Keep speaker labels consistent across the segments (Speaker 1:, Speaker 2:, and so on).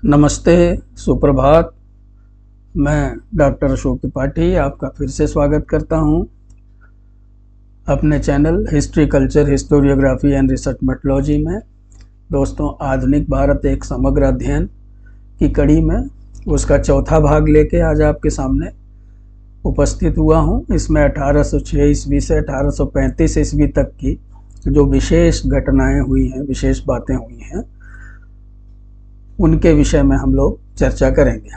Speaker 1: नमस्ते, सुप्रभात। मैं डॉक्टर अशोक त्रिपाठी आपका फिर से स्वागत करता हूं अपने channel history, culture, historiography and research methodology में। दोस्तों, आधुनिक भारत एक समग्र अध्ययन की कड़ी में उसका चौथा भाग लेके आज आपके सामने उपस्थित हुआ हूं। इसमें 1806 ईस्वी से 1835 ईस्वी तक की जो विशेष घटनाएं हुई हैं, विशेष बातें हुई हैं, उनके विषय में हम लोग चर्चा करेंगे।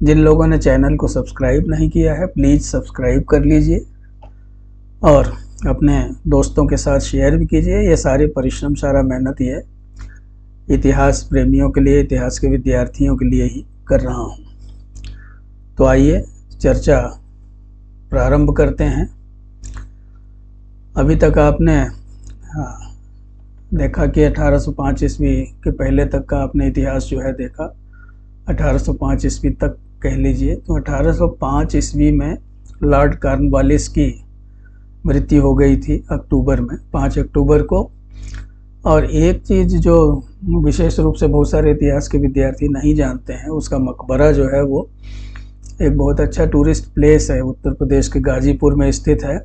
Speaker 1: जिन लोगों ने चैनल को सब्सक्राइब नहीं किया है, प्लीज़ सब्सक्राइब कर लीजिए और अपने दोस्तों के साथ शेयर भी कीजिए। ये सारी परिश्रम, सारा मेहनत ये इतिहास प्रेमियों के लिए, इतिहास के विद्यार्थियों के लिए ही कर रहा हूँ। तो आइए चर्चा प्रारंभ करते हैं। अभी तक आपने देखा कि 1805 ईस्वी के पहले तक का आपने इतिहास जो है देखा। 1805 ईस्वी तक कह लीजिए। तो 1805 ईस्वी में लॉर्ड कॉर्नवालिस की मृत्यु हो गई थी अक्टूबर में, 5 अक्टूबर को। और एक चीज़ जो विशेष रूप से बहुत सारे इतिहास के विद्यार्थी नहीं जानते हैं, उसका मकबरा जो है वो एक बहुत अच्छा टूरिस्ट प्लेस है, उत्तर प्रदेश के गाजीपुर में स्थित है।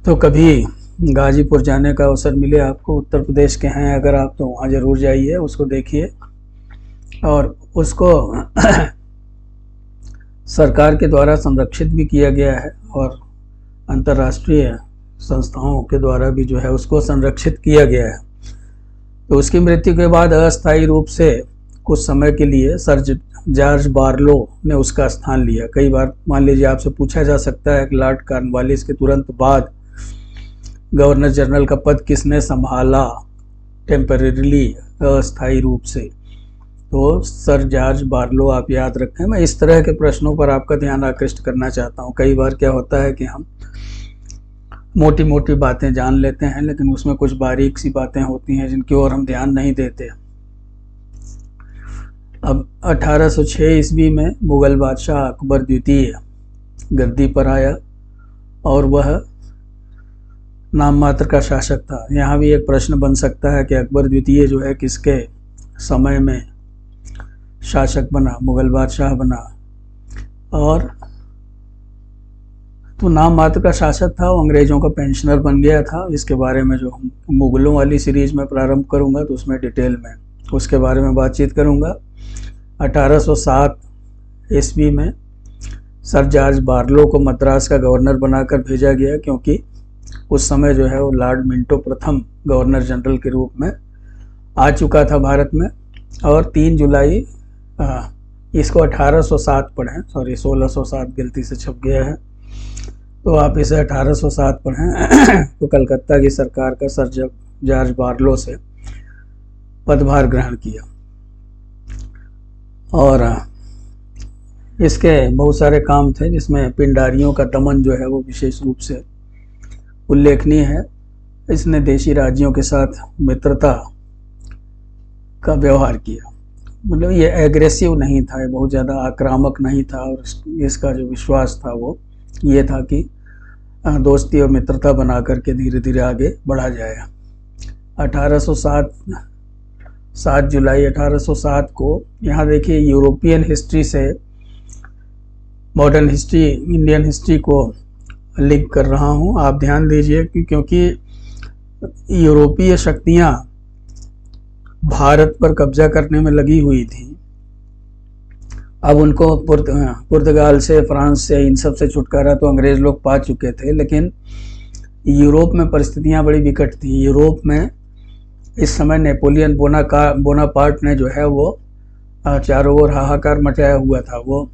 Speaker 1: तो कभी गाजीपुर जाने का अवसर मिले आपको, उत्तर प्रदेश के हैं अगर आप, तो वहाँ ज़रूर जाइए, उसको देखिए। और उसको सरकार के द्वारा संरक्षित भी किया गया है और अंतर्राष्ट्रीय संस्थाओं के द्वारा भी जो है उसको संरक्षित किया गया है। तो उसकी मृत्यु के बाद अस्थायी रूप से कुछ समय के लिए सर जॉर्ज बार्लो ने उसका स्थान लिया। कई बार मान लीजिए आपसे पूछा जा सकता है कि लॉर्ड कॉर्नवालिस के तुरंत बाद गवर्नर जनरल का पद किसने संभाला टेम्परेरीली, अस्थायी रूप से। तो सर जॉर्ज बार्लो आप याद रखें। मैं इस तरह के प्रश्नों पर आपका ध्यान आकृष्ट करना चाहता हूँ। कई बार क्या होता है कि हम मोटी मोटी बातें जान लेते हैं, लेकिन उसमें कुछ बारीक सी बातें होती हैं जिनकी ओर हम ध्यान नहीं देते। अब 1806 ईस्वी में मुगल बादशाह अकबर द्वितीय गद्दी पर आया और वह नाम मात्र का शासक था। यहाँ भी एक प्रश्न बन सकता है कि अकबर द्वितीय जो है किसके समय में शासक बना, मुगल बादशाह बना। और तो नाम मात्र का शासक था, वो अंग्रेज़ों का पेंशनर बन गया था। इसके बारे में जो हम मुगलों वाली सीरीज में प्रारंभ करूँगा तो उसमें डिटेल में उसके बारे में बातचीत करूँगा। 1807 ईस्वी में सर जॉर्ज बार्लो को मद्रास का गवर्नर बनाकर भेजा गया, क्योंकि उस समय जो है वो लॉर्ड मिंटो प्रथम गवर्नर जनरल के रूप में आ चुका था भारत में। और 3 जुलाई इसको 1807 पढ़ें, सॉरी 1607 गलती से छप गया है, तो आप इसे 1807 पढ़ें। तो कलकत्ता की सरकार का सर जॉर्ज बार्लो से पदभार ग्रहण किया। और इसके बहुत सारे काम थे, जिसमें पिंडारियों का दमन जो है वो विशेष रूप से उल्लेखनीय है। इसने देशी राज्यों के साथ मित्रता का व्यवहार किया। मतलब ये एग्रेसिव नहीं था, ये बहुत ज़्यादा आक्रामक नहीं था। और इसका जो विश्वास था वो ये था कि दोस्ती और मित्रता बना करके धीरे धीरे आगे बढ़ा जाए। 7 जुलाई 1807 को, यहाँ देखिए, यूरोपियन हिस्ट्री से मॉडर्न हिस्ट्री, इंडियन हिस्ट्री को लिंक कर रहा हूँ। आप ध्यान दीजिए कि क्योंकि यूरोपीय शक्तियाँ भारत पर कब्जा करने में लगी हुई थी। अब उनको पुर्तगाल से, फ्रांस से, इन सब से छुटकारा तो अंग्रेज लोग पा चुके थे, लेकिन यूरोप में परिस्थितियाँ बड़ी विकट थी। यूरोप में इस समय नेपोलियन बोनापार्ट ने जो है वो चारों ओर हाहाकार मचाया हुआ था। वो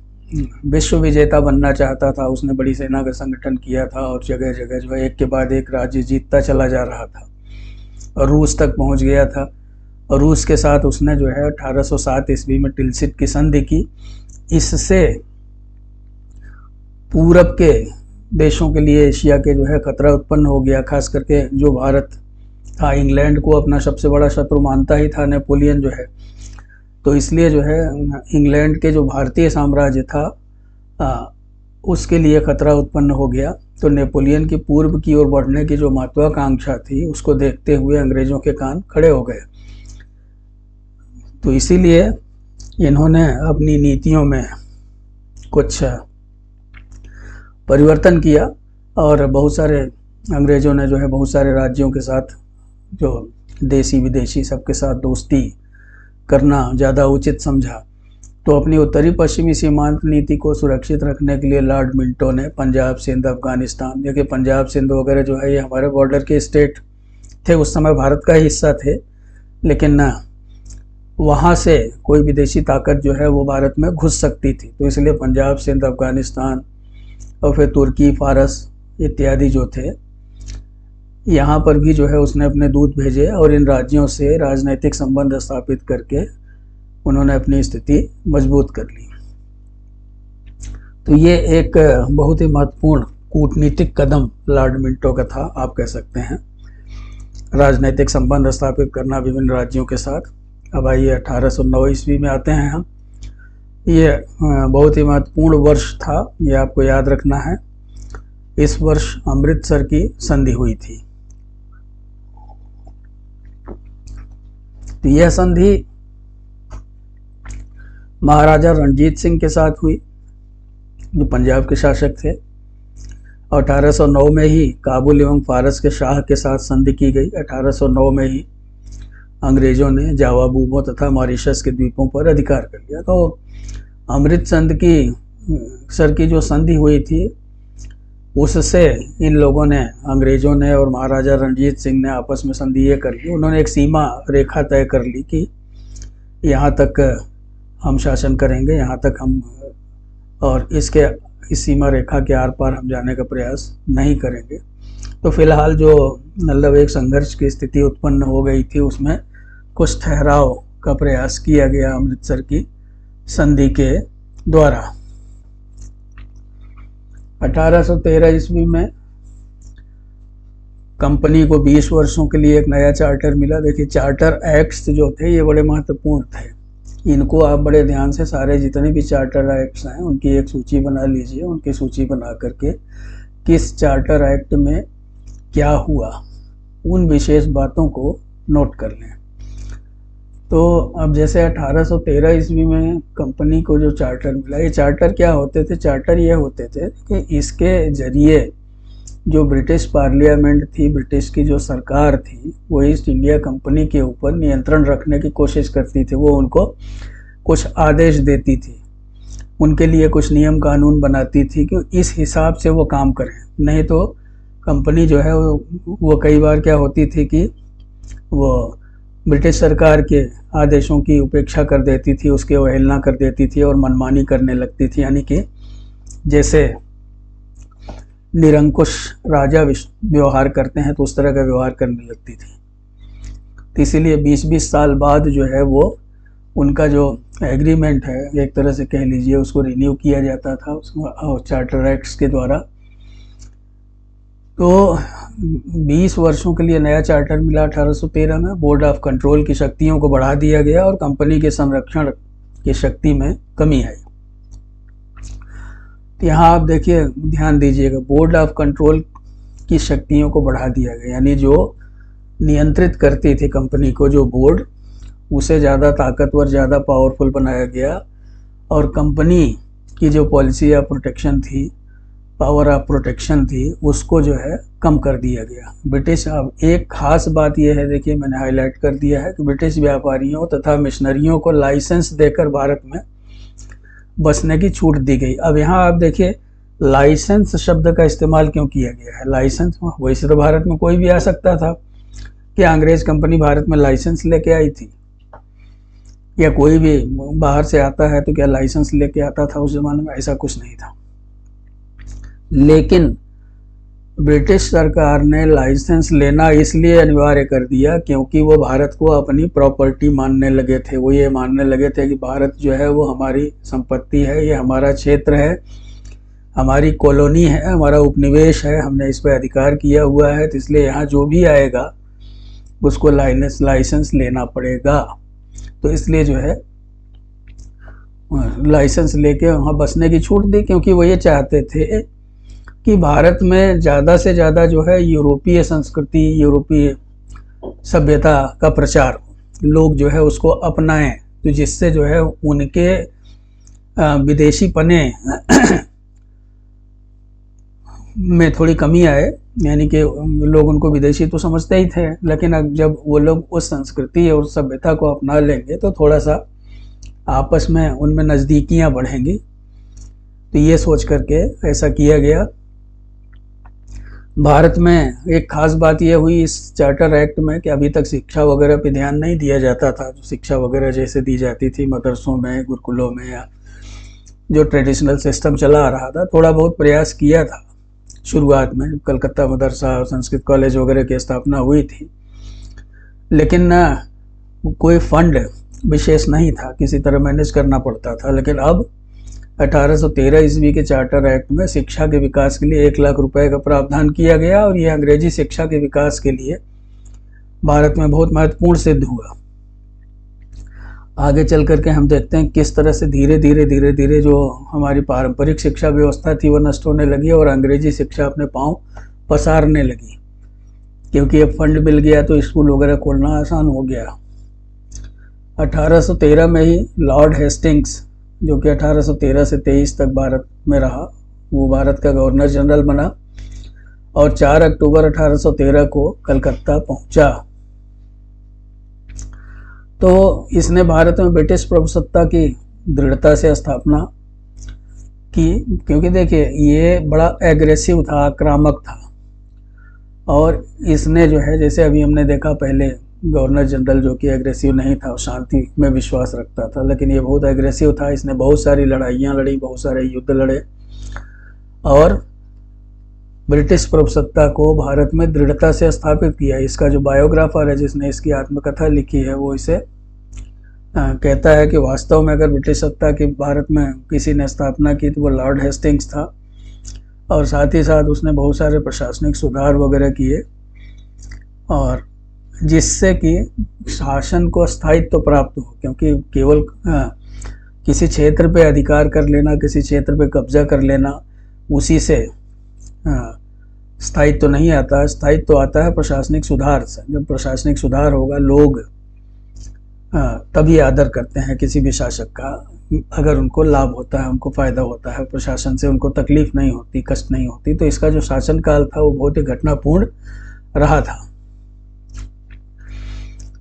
Speaker 1: विश्व विजेता बनना चाहता था। उसने बड़ी सेना का संगठन किया था और जगह जगह जो है एक के बाद एक राज्य जीतता चला जा रहा था और रूस तक पहुंच गया था। और रूस के साथ उसने जो है 1807 ईस्वी में टिलसिट की संधि की। इससे पूरब के देशों के लिए, एशिया के जो है खतरा उत्पन्न हो गया। खास करके जो भारत था, इंग्लैंड को अपना सबसे बड़ा शत्रु मानता ही था नेपोलियन जो है। तो इसलिए जो है इंग्लैंड के जो भारतीय साम्राज्य था उसके लिए खतरा उत्पन्न हो गया। तो नेपोलियन की पूर्व की ओर बढ़ने की जो महत्वाकांक्षा थी, उसको देखते हुए अंग्रेज़ों के कान खड़े हो गए। तो इसीलिए इन्होंने अपनी नीतियों में कुछ परिवर्तन किया और बहुत सारे अंग्रेज़ों ने जो है बहुत सारे राज्यों के साथ, जो देसी विदेशी सबके साथ दोस्ती करना ज़्यादा उचित समझा। तो अपनी उत्तरी पश्चिमी सीमांत नीति को सुरक्षित रखने के लिए लॉर्ड मिंटो ने पंजाब, सिंध, अफगानिस्तान, देखिए पंजाब, सिंध वगैरह जो है ये हमारे बॉर्डर के स्टेट थे, उस समय भारत का हिस्सा थे, लेकिन वहाँ से कोई विदेशी ताकत जो है वो भारत में घुस सकती थी। तो इसलिए पंजाब, सिंध, अफगानिस्तान और फिर तुर्की, फारस इत्यादि जो थे, यहाँ पर भी जो है उसने अपने दूत भेजे और इन राज्यों से राजनीतिक संबंध स्थापित करके उन्होंने अपनी स्थिति मजबूत कर ली। तो ये एक बहुत ही महत्वपूर्ण कूटनीतिक कदम लॉर्ड मिंटो का था, आप कह सकते हैं, राजनीतिक संबंध स्थापित करना विभिन्न राज्यों के साथ। अब आइए 1809 ईस्वी में आते हैं हम। ये बहुत ही महत्वपूर्ण वर्ष था, ये आपको याद रखना है। इस वर्ष अमृतसर की संधि हुई थी। तो यह संधि महाराजा रणजीत सिंह के साथ हुई, जो पंजाब के शासक थे। 1809 में ही काबुल एवं फारस के शाह के साथ संधि की गई। 1809 में ही अंग्रेजों ने जावा, बूबो तथा मॉरिशस के द्वीपों पर अधिकार कर लिया। तो अमृतसर की जो संधि हुई थी, उससे इन लोगों ने, अंग्रेजों ने और महाराजा रणजीत सिंह ने आपस में संधि ये कर ली, उन्होंने एक सीमा रेखा तय कर ली कि यहाँ तक हम शासन करेंगे, यहाँ तक हम, और इस सीमा रेखा के आर पार हम जाने का प्रयास नहीं करेंगे। तो फिलहाल जो मतलब एक संघर्ष की स्थिति उत्पन्न हो गई थी, उसमें कुछ ठहराव का प्रयास किया गया अमृतसर की संधि के द्वारा। 1813 ईस्वी में कंपनी को 20 वर्षों के लिए एक नया चार्टर मिला। देखिए, चार्टर एक्ट्स जो थे ये बड़े महत्वपूर्ण थे, इनको आप बड़े ध्यान से, सारे जितने भी चार्टर एक्ट्स हैं उनकी एक सूची बना लीजिए। उनकी सूची बना करके किस चार्टर एक्ट में क्या हुआ, उन विशेष बातों को नोट कर लें। तो अब जैसे 1813 ईस्वी में कंपनी को जो चार्टर मिला, ये चार्टर क्या होते थे? चार्टर ये होते थे कि इसके जरिए जो ब्रिटिश पार्लियामेंट थी, ब्रिटिश की जो सरकार थी, वो ईस्ट इंडिया कंपनी के ऊपर नियंत्रण रखने की कोशिश करती थी। वो उनको कुछ आदेश देती थी, उनके लिए कुछ नियम कानून बनाती थी कि इस हिसाब से वो काम करें। नहीं तो कंपनी जो है वो कई बार क्या होती थी कि वो ब्रिटिश सरकार के आदेशों की उपेक्षा कर देती थी, उसकी अवहेलना कर देती थी और मनमानी करने लगती थी। यानी कि जैसे निरंकुश राजा व्यवहार करते हैं तो उस तरह का व्यवहार करने लगती थी। तो इसीलिए 20-20 साल बाद जो है वो उनका जो एग्रीमेंट है, एक तरह से कह लीजिए, उसको रिन्यू किया जाता था उसको चार्टर एक्ट्स के द्वारा। तो 20 वर्षों के लिए नया चार्टर मिला 1813 में। बोर्ड ऑफ कंट्रोल की शक्तियों को बढ़ा दिया गया और कंपनी के संरक्षण की शक्ति में कमी आई। तो यहाँ आप देखिए, ध्यान दीजिएगा, बोर्ड ऑफ कंट्रोल की शक्तियों को बढ़ा दिया गया, यानी जो नियंत्रित करती थी कंपनी को जो बोर्ड, उसे ज़्यादा ताकतवर, ज़्यादा पावरफुल बनाया गया। और कंपनी की जो पॉलिसी ऑफ प्रोटेक्शन थी, पावर ऑफ प्रोटेक्शन थी, उसको जो है कम कर दिया गया। ब्रिटिश, अब एक खास बात यह है, देखिए मैंने हाईलाइट कर दिया है कि ब्रिटिश व्यापारियों तथा मिशनरियों को लाइसेंस देकर भारत में बसने की छूट दी गई। अब यहाँ आप देखिए, लाइसेंस शब्द का इस्तेमाल क्यों किया गया है? लाइसेंस, वैसे तो भारत में कोई भी आ सकता था। क्या अंग्रेज कंपनी भारत में लाइसेंस लेके आई थी? या कोई भी बाहर से आता है तो क्या लाइसेंस लेके आता था? उस जमाने में ऐसा कुछ नहीं था। लेकिन ब्रिटिश सरकार ने लाइसेंस लेना इसलिए अनिवार्य कर दिया क्योंकि वो भारत को अपनी प्रॉपर्टी मानने लगे थे। वो ये मानने लगे थे कि भारत जो है वो हमारी संपत्ति है, ये हमारा क्षेत्र है, हमारी कॉलोनी है, हमारा उपनिवेश है, हमने इस पर अधिकार किया हुआ है। तो इसलिए यहाँ जो भी आएगा उसको लाइसेंस लेना पड़ेगा। तो इसलिए जो है लाइसेंस लेके वहाँ बसने की छूट दी, क्योंकि वो ये चाहते थे कि भारत में ज़्यादा से ज़्यादा जो है यूरोपीय संस्कृति, यूरोपीय सभ्यता का प्रचार हो, लोग जो है उसको अपनाएं। तो जिससे जो है उनके विदेशी पने में थोड़ी कमी आए, यानी कि लोग उनको विदेशी तो समझते ही थे, लेकिन अब जब वो लोग उस संस्कृति और सभ्यता को अपना लेंगे तो थोड़ा सा आपस में उनमें नज़दीकियाँ बढ़ेंगी। तो ये सोच करके ऐसा किया गया। भारत में एक खास बात यह हुई इस चार्टर एक्ट में कि अभी तक शिक्षा वगैरह पे ध्यान नहीं दिया जाता था, जो शिक्षा वगैरह जैसे दी जाती थी मदरसों में, गुरुकुलों में, या जो ट्रेडिशनल सिस्टम चला आ रहा था। थोड़ा बहुत प्रयास किया था शुरुआत में, जब कलकत्ता मदरसा और संस्कृत कॉलेज वगैरह की स्थापना हुई थी, लेकिन कोई फंड विशेष नहीं था, किसी तरह मैनेज करना पड़ता था। लेकिन अब 1813 ईस्वी के चार्टर एक्ट में शिक्षा के विकास के लिए 1 लाख रुपए का प्रावधान किया गया, और यह अंग्रेजी शिक्षा के विकास के लिए भारत में बहुत महत्वपूर्ण सिद्ध हुआ। आगे चल करके हम देखते हैं किस तरह से धीरे धीरे जो हमारी पारंपरिक शिक्षा व्यवस्था थी वो नष्ट होने लगी और अंग्रेजी शिक्षा अपने पांव पसारने लगी, क्योंकि अब फंड मिल गया तो स्कूल वगैरह खोलना आसान हो गया। 1813 में ही लॉर्ड हेस्टिंग्स, जो कि 1813 से 23 तक भारत में रहा, वो भारत का गवर्नर जनरल बना और 4 अक्टूबर 1813 को कलकत्ता पहुंचा। तो इसने भारत में ब्रिटिश प्रभुसत्ता की दृढ़ता से स्थापना की, क्योंकि देखिए ये बड़ा एग्रेसिव था, आक्रामक था, और इसने जो है, जैसे अभी हमने देखा पहले गवर्नर जनरल जो कि एग्रेसिव नहीं था, शांति में विश्वास रखता था, लेकिन ये बहुत एग्रेसिव था। इसने बहुत सारी लड़ाइयाँ लड़ी, बहुत सारे युद्ध लड़े और ब्रिटिश प्रभुसत्ता को भारत में दृढ़ता से स्थापित किया। इसका जो बायोग्राफर है जिसने इसकी आत्मकथा लिखी है वो इसे कहता है कि वास्तव में अगर ब्रिटिश सत्ता की भारत में किसी ने स्थापना की तो वो लॉर्ड हेस्टिंग्स था, और साथ ही साथ उसने बहुत सारे प्रशासनिक सुधार वगैरह किए, और जिससे कि शासन को स्थायित्व प्राप्त हो, क्योंकि केवल किसी क्षेत्र पे अधिकार कर लेना, किसी क्षेत्र पे कब्जा कर लेना, उसी से स्थायित्व नहीं आता। स्थायित्व आता है प्रशासनिक सुधार से। जब प्रशासनिक सुधार होगा, लोग तभी आदर करते हैं किसी भी शासक का, अगर उनको लाभ होता है, उनको फायदा होता है, प्रशासन से उनको तकलीफ नहीं होती, कष्ट नहीं होती। तो इसका जो शासनकाल था वो बहुत ही घटनापूर्ण रहा था।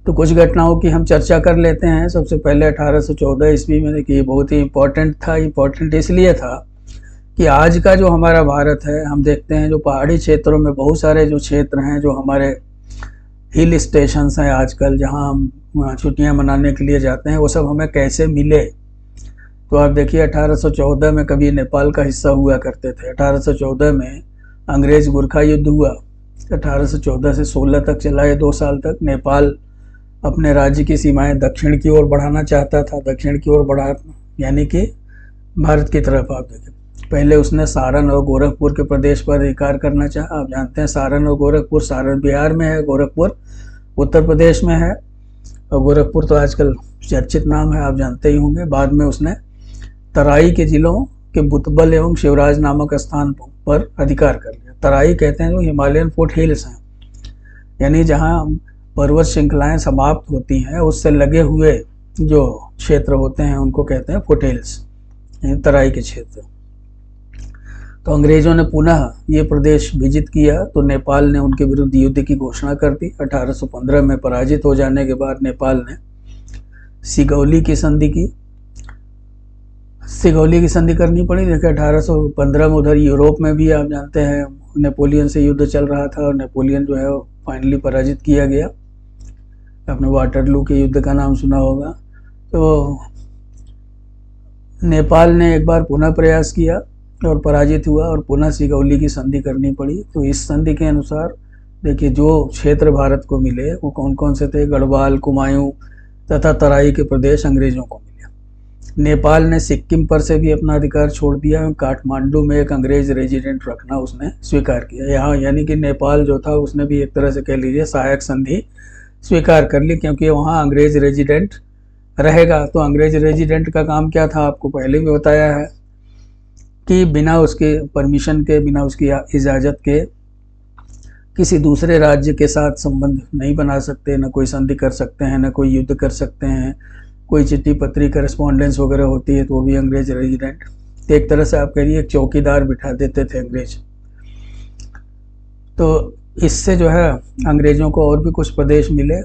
Speaker 1: तो कुछ घटनाओं की हम चर्चा कर लेते हैं। सबसे पहले 1814 ईस्वी में, देखिए बहुत ही इम्पोर्टेंट था। इम्पोर्टेंट इसलिए था कि आज का जो हमारा भारत है, हम देखते हैं जो पहाड़ी क्षेत्रों में बहुत सारे जो क्षेत्र हैं, जो हमारे हिल स्टेशंस हैं आजकल, जहां हम छुट्टियां मनाने के लिए जाते हैं, वो सब हमें कैसे मिले। तो आप देखिए 1814 में कभी नेपाल का हिस्सा हुआ करते थे। 1814 में अंग्रेज गुरखा युद्ध हुआ, 1814 से 16 तक चला, ये 2 साल तक। नेपाल अपने राज्य की सीमाएं दक्षिण की ओर बढ़ाना चाहता था, दक्षिण की ओर बढ़ा यानी कि भारत की तरफ। आप देखें, पहले उसने सारण और गोरखपुर के प्रदेश पर अधिकार करना चाहा। आप जानते हैं सारण और गोरखपुर, सारण बिहार में है, गोरखपुर उत्तर प्रदेश में है, और गोरखपुर तो आजकल चर्चित नाम है, आप जानते ही होंगे। बाद में उसने तराई के जिलों के बुतबल एवं शिवराज नामक स्थान पर अधिकार कर लिया। तराई कहते हैं जो हिमालयन फुट हिल्स हैं, यानी जहाँ पर्वत श्रृंखलाएं समाप्त होती हैं, उससे लगे हुए जो क्षेत्र होते हैं उनको कहते हैं फुट हिल्स, तराई के क्षेत्र। तो अंग्रेजों ने पुनः ये प्रदेश विजित किया, तो नेपाल ने उनके विरुद्ध युद्ध की घोषणा कर दी। 1815 में पराजित हो जाने के बाद नेपाल ने सिगौली की संधि की। सिगौली की संधि करनी पड़ी। देखिए 1815 में उधर यूरोप में भी आप जानते हैं नेपोलियन से युद्ध चल रहा था, और नेपोलियन जो है फाइनली पराजित किया गया। आपने वाटरलू के युद्ध का नाम सुना होगा। तो नेपाल ने एक बार पुनः प्रयास किया और पराजित हुआ, और पुनः सिगौली की संधि करनी पड़ी। तो इस संधि के अनुसार देखिए जो क्षेत्र भारत को मिले वो कौन कौन से थे? गढ़वाल, कुमायूं तथा तराई के प्रदेश अंग्रेजों को मिले। नेपाल ने सिक्किम पर से भी अपना अधिकार छोड़ दिया, और काठमांडू में एक अंग्रेज रेजिडेंट रखना उसने स्वीकार किया। यहाँ यानी कि नेपाल जो था उसने भी एक तरह से कह लीजिए सहायक संधि स्वीकार कर ली, क्योंकि वहाँ अंग्रेज रेजिडेंट रहेगा। तो अंग्रेज रेजिडेंट का काम क्या था, आपको पहले भी बताया है कि बिना उसके परमिशन के, बिना उसकी इजाज़त के किसी दूसरे राज्य के साथ संबंध नहीं बना सकते, न कोई संधि कर सकते हैं, न कोई युद्ध कर सकते हैं, कोई चिट्ठी पत्री करस्पॉन्डेंस वगैरह होती है तो वो भी अंग्रेज रेजिडेंट। तो एक तरह से आप कहिए एक चौकीदार बिठा देते थे अंग्रेज। तो इससे जो है अंग्रेज़ों को और भी कुछ प्रदेश मिले,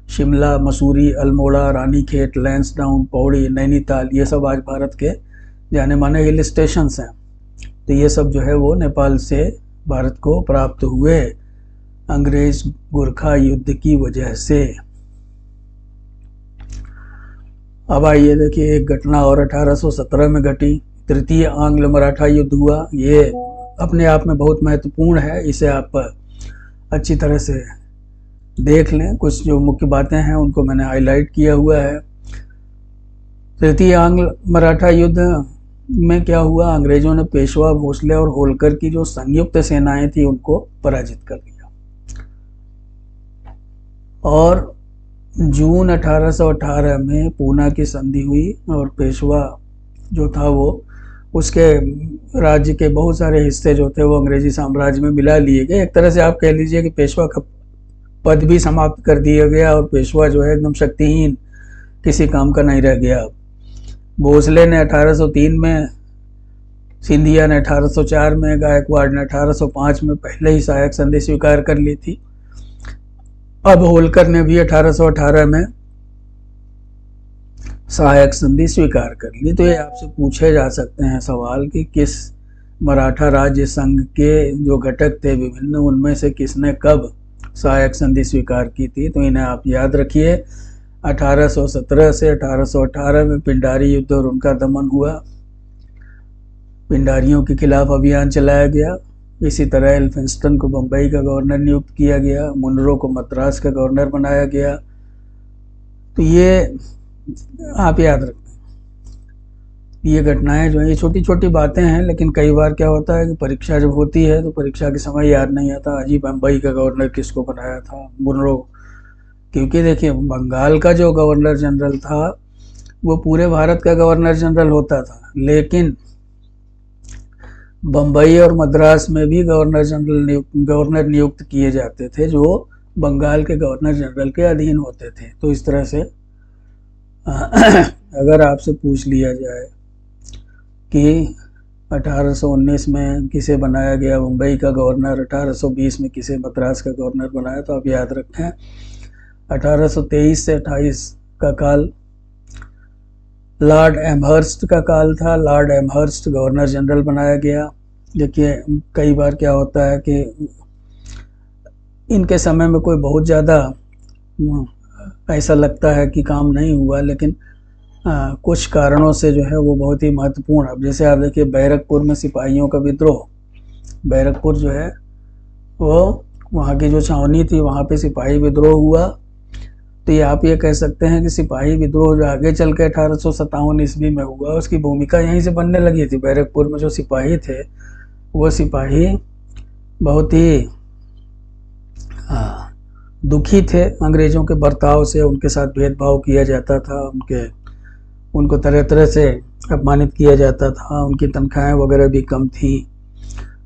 Speaker 1: शिमला, मसूरी, अल्मोड़ा, रानीखेत, लैंसडाउन, पौड़ी, नैनीताल, ये सब आज भारत के जाने माने हिल स्टेशंस हैं। तो ये सब जो है वो नेपाल से भारत को प्राप्त हुए अंग्रेज गोरखा युद्ध की वजह से। अब आइए देखिए एक घटना और 1817 में घटी, तृतीय आंग्ल मराठा युद्ध हुआ। ये अपने आप में बहुत महत्वपूर्ण है, इसे आप अच्छी तरह से देख लें। कुछ जो मुख्य बातें हैं उनको मैंने हाईलाइट किया हुआ है। तृतीय आंग्ल मराठा युद्ध में क्या हुआ, अंग्रेजों ने पेशवा, भोसले और होलकर की जो संयुक्त सेनाएं थी उनको पराजित कर दिया। और जून 1818 में पूना की संधि हुई और पेशवा जो था वो उसके राज्य के बहुत सारे हिस्से जो थे वो अंग्रेजी साम्राज्य में मिला लिए गए। एक तरह से आप कह लीजिए कि पेशवा का पद भी समाप्त कर दिया गया और पेशवा जो है एकदम शक्तिहीन, किसी काम का नहीं रह गया। भोसले ने 1803 में, सिंधिया ने 1804 में, गायकवाड़ ने 1805 में पहले ही सहायक संधि स्वीकार कर ली थी। अब होलकर ने भी 1818 में सहायक संधि स्वीकार कर ली। तो ये आपसे पूछे जा सकते हैं सवाल कि किस मराठा राज्य संघ के जो घटक थे विभिन्न, उनमें से किसने कब सहायक संधि स्वीकार की थी। तो इन्हें आप याद रखिए। 1817 से 1818 में पिंडारी युद्ध और उनका दमन हुआ, पिंडारियों के खिलाफ अभियान चलाया गया। इसी तरह एल्फिंस्टन को बम्बई का गवर्नर नियुक्त किया गया, मुनरो को मद्रास का गवर्नर बनाया गया। तो ये आप याद रखें। ये घटनाएं जो है ये छोटी छोटी बातें हैं, लेकिन कई बार क्या होता है कि परीक्षा जब होती है तो परीक्षा के समय याद नहीं आता अजी बम्बई का गवर्नर किसको बनाया था, मुनरो। क्योंकि देखिए बंगाल का जो गवर्नर जनरल था वो पूरे भारत का गवर्नर जनरल होता था, लेकिन बम्बई और मद्रास में भी गवर्नर नियुक्त किए जाते थे जो बंगाल के गवर्नर जनरल के अधीन होते थे। तो इस तरह से अगर आपसे पूछ लिया जाए कि 1819 में किसे बनाया गया मुंबई का गवर्नर, 1820 में किसे मद्रास का गवर्नर बनाया, तो आप याद रखें 1823 से 28 का काल लॉर्ड एमहर्स्ट का काल था। लॉर्ड एमहर्स्ट गवर्नर जनरल बनाया गया। देखिए कई बार क्या होता है कि इनके समय में कोई बहुत ज़्यादा ऐसा लगता है कि काम नहीं हुआ, लेकिन कुछ कारणों से जो है वो बहुत ही महत्वपूर्ण। अब जैसे आप देखिए बैरकपुर में सिपाहियों का विद्रोह, बैरकपुर जो है वो वहाँ की जो छावनी थी वहाँ पे सिपाही विद्रोह हुआ। तो ये आप ये कह सकते हैं कि सिपाही विद्रोह जो आगे चल के 1857 ईस्वी में हुआ उसकी भूमिका यहीं से बनने लगी थी। बैरकपुर में जो सिपाही थे वो सिपाही बहुत ही दुखी थे अंग्रेज़ों के बर्ताव से, उनके साथ भेदभाव किया जाता था, उनको तरह तरह से अपमानित किया जाता था, उनकी तनख्वाहें वगैरह भी कम थी,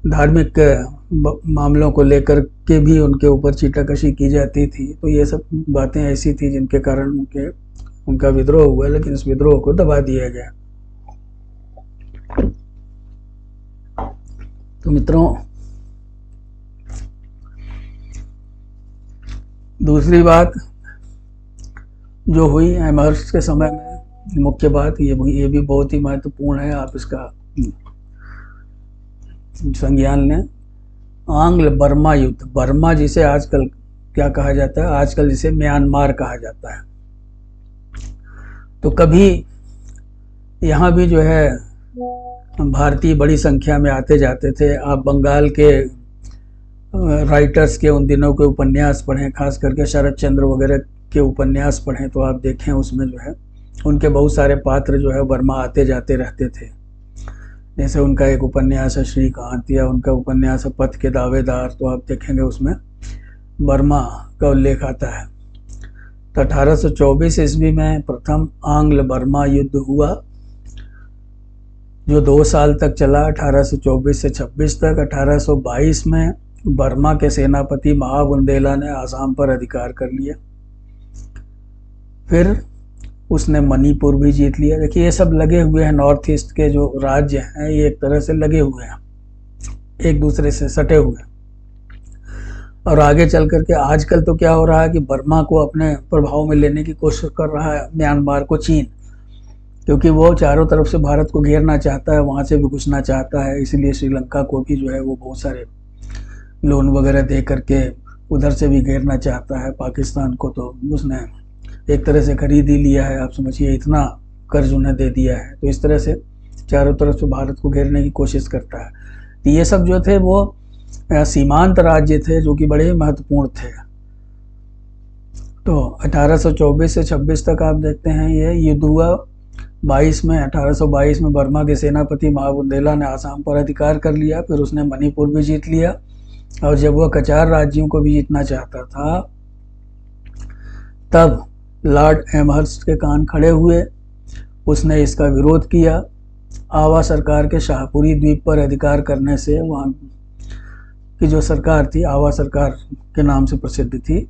Speaker 1: धार्मिक मामलों को लेकर के भी उनके ऊपर चीटाकशी की जाती थी। तो ये सब बातें ऐसी थी जिनके कारण उनका विद्रोह हुआ, लेकिन इस विद्रोह को दबा दिया गया। तो मित्रों दूसरी बात जो हुई एमहर्स्ट के समय में, मुख्य बात ये भी बहुत ही महत्वपूर्ण है, आप इसका संज्ञान लें। आंग्ल बर्मा युद्ध, बर्मा जिसे आजकल क्या कहा जाता है, आजकल जिसे म्यांमार कहा जाता है। तो कभी यहाँ भी जो है भारतीय बड़ी संख्या में आते जाते थे। आप बंगाल के राइटर्स के उन दिनों के उपन्यास पढ़ें, खास करके शरद चंद्र वगैरह के उपन्यास पढ़ें, तो आप देखें उसमें जो है उनके बहुत सारे पात्र जो है बर्मा आते जाते रहते थे। जैसे उनका एक उपन्यास है श्रीकांत, या उनका उपन्यास है पथ के दावेदार, तो आप देखेंगे उसमें बर्मा का उल्लेख आता है। तो 1824 ईस्वी में प्रथम आंग्ल बर्मा युद्ध हुआ जो 2 साल तक चला, 1824 से 26 तक। 1822 में बर्मा के सेनापति महाबुंदेला ने आसाम पर अधिकार कर लिया। फिर उसने मणिपुर भी जीत लिया। देखिए ये सब लगे हुए हैं, नॉर्थ ईस्ट के जो राज्य हैं ये एक तरह से लगे हुए हैं, एक दूसरे से सटे हुए हैं। और आगे चल करके आजकल तो क्या हो रहा है कि बर्मा को अपने प्रभाव में लेने की कोशिश कर रहा है म्यांमार को चीन, क्योंकि वो चारों तरफ से भारत को घेरना चाहता है, वहाँ से भी घुसना चाहता है। इसलिए श्रीलंका को भी जो है वो बहुत सारे लोन वगैरह दे करके उधर से भी घेरना चाहता है। पाकिस्तान को तो उसने एक तरह से खरीद ही लिया है, आप समझिए, इतना कर्ज उन्हें दे दिया है। तो इस तरह से चारों तरफ से भारत को घेरने की कोशिश करता है। तो ये सब जो थे वो सीमांत राज्य थे जो कि बड़े महत्वपूर्ण थे। तो 1824 से 26 तक आप देखते हैं ये युद्ध हुआ। 1822 में बर्मा के सेनापति महाबुंदेला ने आसाम पर अधिकार कर लिया, फिर उसने मणिपुर भी जीत लिया। और जब वह कचार राज्यों को भी जीतना चाहता था तब लॉर्ड एमहर्स्ट के कान खड़े हुए, उसने इसका विरोध किया। आवा सरकार के शाहपुरी द्वीप पर अधिकार करने से वहाँ की जो सरकार थी, आवा सरकार के नाम से प्रसिद्ध थी,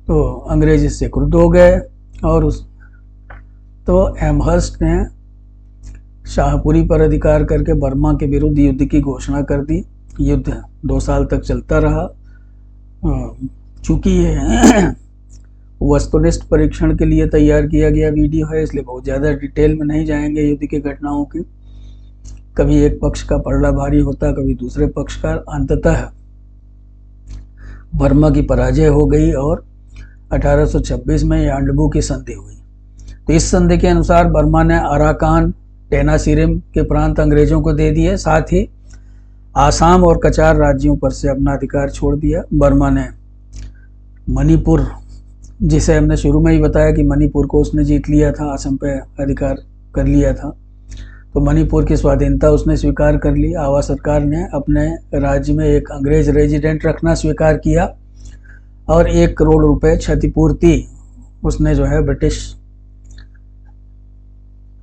Speaker 1: तो अंग्रेज इससे क्रुद्ध हो गए और तो एमहर्स्ट ने शाहपुरी पर अधिकार करके बर्मा के विरुद्ध युद्ध की घोषणा कर दी। युद्ध 2 साल तक चलता रहा। चूँकि ये वस्तुनिष्ठ परीक्षण के लिए तैयार किया गया वीडियो है, इसलिए बहुत ज़्यादा डिटेल में नहीं जाएंगे युद्ध की घटनाओं की। कभी एक पक्ष का पलड़ा भारी होता, कभी दूसरे पक्ष का। अंततः बर्मा की पराजय हो गई और 1826 में यांडबू की संधि हुई। तो इस संधि के अनुसार बर्मा ने अराकान, टेनासिरिम के प्रांत अंग्रेजों को दे दिए, साथ ही आसाम और कचार राज्यों पर से अपना अधिकार छोड़ दिया। बर्मा ने मणिपुर, जिसे हमने शुरू में ही बताया कि मणिपुर को उसने जीत लिया था, असम पे अधिकार कर लिया था, तो मणिपुर की स्वाधीनता उसने स्वीकार कर ली। आवा सरकार ने अपने राज्य में एक अंग्रेज रेजिडेंट रखना स्वीकार किया और 1 करोड़ रुपए क्षतिपूर्ति उसने जो है ब्रिटिश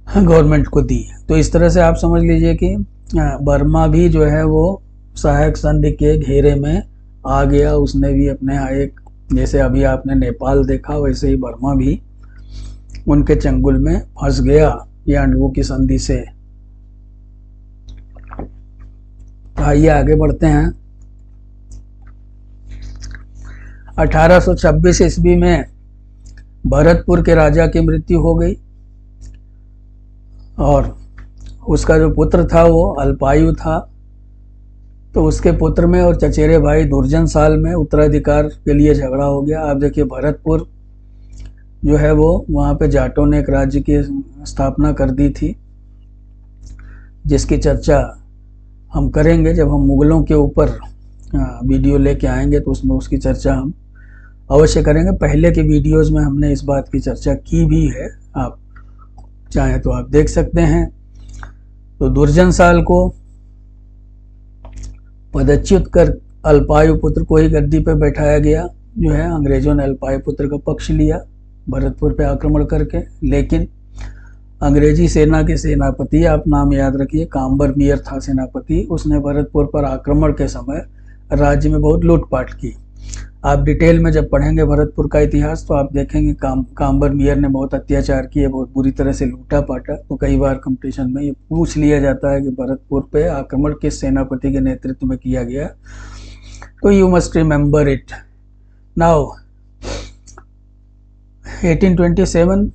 Speaker 1: गवर्नमेंट को दी। तो इस तरह से आप समझ लीजिए कि बर्मा भी जो है वो सहायक संधि के घेरे में आ गया। उसने भी अपने यहाँ एक, जैसे अभी आपने नेपाल देखा, वैसे ही बर्मा भी उनके चंगुल में फंस गया यांडबू की संधि से। आइए आगे बढ़ते हैं। 1826 ईस्वी में भरतपुर के राजा की मृत्यु हो गई और उसका जो पुत्र था वो अल्पायु था। तो उसके पुत्र में और चचेरे भाई दुर्जन साल में उत्तराधिकार के लिए झगड़ा हो गया। आप देखिए भरतपुर जो है वो, वहाँ पे जाटों ने एक राज्य की स्थापना कर दी थी, जिसकी चर्चा हम करेंगे जब हम मुगलों के ऊपर वीडियो लेके आएंगे, तो उसमें उसकी चर्चा हम अवश्य करेंगे। पहले के वीडियोस में हमने इस बात की चर्चा की भी है, आप चाहें तो आप देख सकते हैं। तो दुर्जन साल को पदच्युत कर अल्पायु पुत्र को ही गद्दी पे बैठाया गया। जो है अंग्रेजों ने अल्पायु पुत्र का पक्ष लिया भरतपुर पे आक्रमण करके, लेकिन अंग्रेजी सेना के सेनापति, आप नाम याद रखिए, काम्बर मियर था सेनापति, उसने भरतपुर पर आक्रमण के समय राज्य में बहुत लूटपाट की। आप डिटेल में जब पढ़ेंगे भरतपुर का इतिहास तो आप देखेंगे काम्बर मियर ने बहुत अत्याचार किए, बहुत बुरी तरह से लूटा पाटा। तो कई बार कंपटीशन में ये पूछ लिया जाता है कि भरतपुर पे आक्रमण किस सेनापति के नेतृत्व में किया गया, तो you must remember it. Now 1827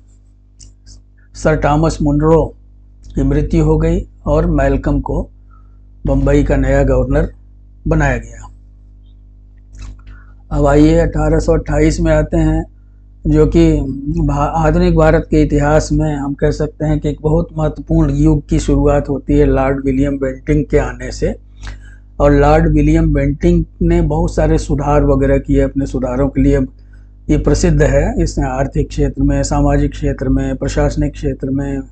Speaker 1: sir Thomas Munro की मृत्यु हो गई और मैल्कम को बम्बई का नया गवर्नर बनाया गया। अब आइए 1828 में आते हैं, जो कि आधुनिक भारत के इतिहास में हम कह सकते हैं कि एक बहुत महत्वपूर्ण युग की शुरुआत होती है लॉर्ड विलियम बेंटिंक के आने से। और लॉर्ड विलियम बेंटिंक ने बहुत सारे सुधार वगैरह किए, अपने सुधारों के लिए ये प्रसिद्ध है। इसने आर्थिक क्षेत्र में, सामाजिक क्षेत्र में, प्रशासनिक क्षेत्र में,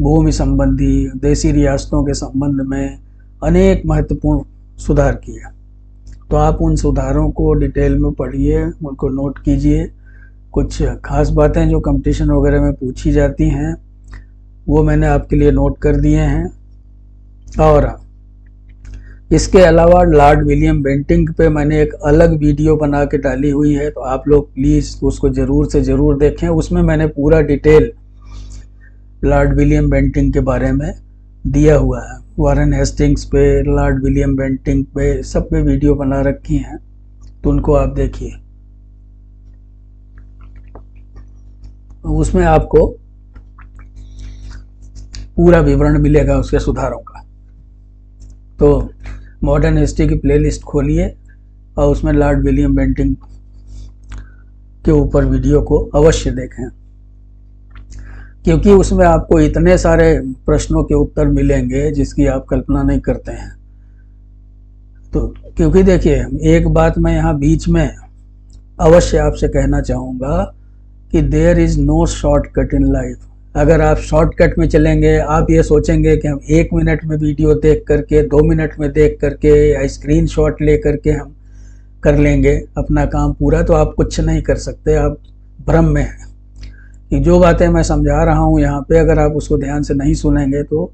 Speaker 1: भूमि संबंधी, देसी रियासतों के संबंध में अनेक महत्वपूर्ण सुधार किए। तो आप उन सुधारों को डिटेल में पढ़िए, उनको नोट कीजिए। कुछ खास बातें जो कंपटीशन वगैरह में पूछी जाती हैं वो मैंने आपके लिए नोट कर दिए हैं। और इसके अलावा लॉर्ड विलियम बेंटिंक पे मैंने एक अलग वीडियो बना के डाली हुई है, तो आप लोग प्लीज़ उसको ज़रूर से ज़रूर देखें। उसमें मैंने पूरा डिटेल लॉर्ड विलियम बेंटिंक के बारे में दिया हुआ है। वारेन हेस्टिंग्स पे, लॉर्ड विलियम बेंटिंक पे, सब पे वीडियो बना रखी हैं, तो उनको आप देखिए। उसमें आपको पूरा विवरण मिलेगा उसके सुधारों का। तो मॉडर्न हिस्ट्री की प्लेलिस्ट खोलिए और उसमें लॉर्ड विलियम बेंटिंक के ऊपर वीडियो को अवश्य देखें, क्योंकि उसमें आपको इतने सारे प्रश्नों के उत्तर मिलेंगे जिसकी आप कल्पना नहीं करते हैं। तो क्योंकि देखिए, एक बात मैं यहाँ बीच में अवश्य आपसे कहना चाहूँगा कि there is no shortcut in life. अगर आप शॉर्टकट में चलेंगे, आप ये सोचेंगे कि हम 1 मिनट में वीडियो देख करके, 2 मिनट में देख करके या स्क्रीनशॉट ले करके हम कर लेंगे अपना काम पूरा, तो आप कुछ नहीं कर सकते। आप भ्रम में हैं कि जो बातें मैं समझा रहा हूँ यहाँ पे, अगर आप उसको ध्यान से नहीं सुनेंगे तो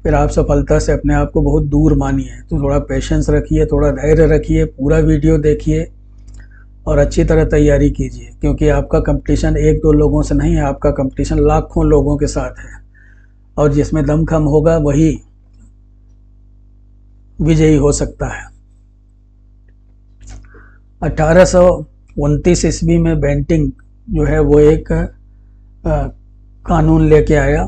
Speaker 1: फिर आप सफलता से अपने आप को बहुत दूर मानिए। तो थोड़ा पेशेंस रखिए, थोड़ा धैर्य रखिए, पूरा वीडियो देखिए और अच्छी तरह तैयारी कीजिए, क्योंकि आपका कंपटीशन 1-2 लोगों से नहीं है, आपका कंपटीशन लाखों लोगों के साथ है, और जिसमें दमखम होगा वही विजयी हो सकता है। 1829 ईस्वी में बेंटिंक जो है वो एक कानून लेके आया।